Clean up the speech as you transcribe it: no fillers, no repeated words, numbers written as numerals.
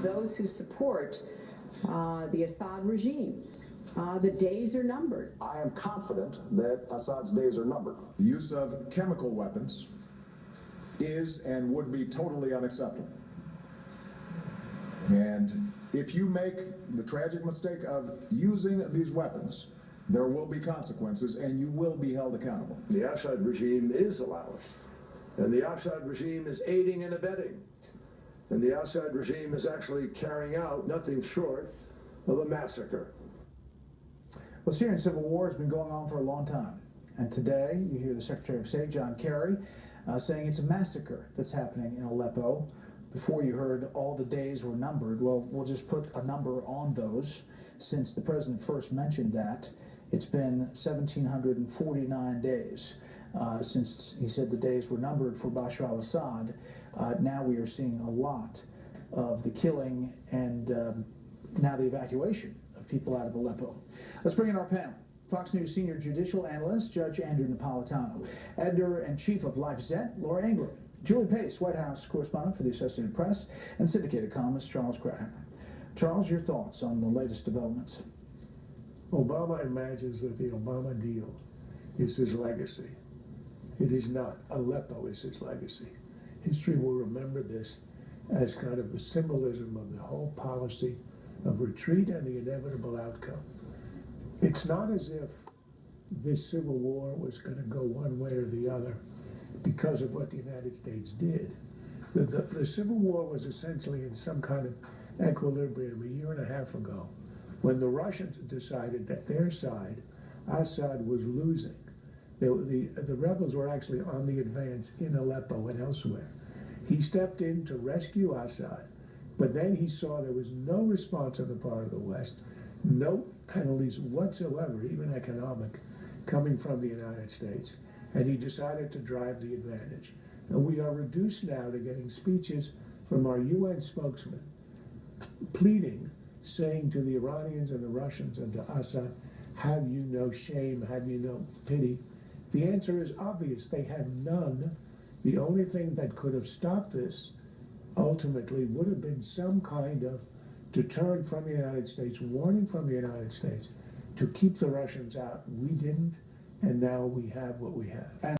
those who support the Assad regime. The days are numbered. I am confident that Assad's days are numbered. The use of chemical weapons is and would be totally unacceptable. And if you make the tragic mistake of using these weapons, there will be consequences and you will be held accountable. The Assad regime is allowing, and the Assad regime is aiding and abetting, and the Assad regime is actually carrying out nothing short of a massacre. Well, Syrian civil war has been going on for a long time, and today you hear the Secretary of State, John Kerry, saying it's a massacre that's happening in Aleppo. Before you heard all the days were numbered. Well, we'll just put a number on those. Since the president first mentioned that, it's been 1,749 days since he said the days were numbered for Bashar al-Assad. Now we are seeing a lot of the killing and now the evacuation of people out of Aleppo. Let's bring in our panel. Fox News senior judicial analyst, Judge Andrew Napolitano, editor-in-chief of LifeZette, Laura Ingram, Julie Pace, White House correspondent for the Associated Press, and syndicated columnist Charles Krauthammer. Charles, your thoughts on the latest developments? Obama imagines that the Obama deal is his legacy. It is not. Aleppo is his legacy. History will remember this as kind of the symbolism of the whole policy of retreat and the inevitable outcome. It's not as if this civil war was going to go one way or the other because of what the United States did. The Civil War was essentially in some kind of equilibrium a year and a half ago when the Russians decided that their side, Assad, was losing. The rebels were actually on the advance in Aleppo and elsewhere. He stepped in to rescue Assad, but then he saw there was no response on the part of the West, no penalties whatsoever, even economic, coming from the United States. And he decided to drive the advantage. And we are reduced now to getting speeches from our UN spokesman pleading, saying to the Iranians and the Russians and to Assad, have you no shame, have you no pity? The answer is obvious, they have none. The only thing that could have stopped this ultimately would have been some kind of deterrent from the United States, warning from the United States to keep the Russians out. We didn't, and now we have what we have.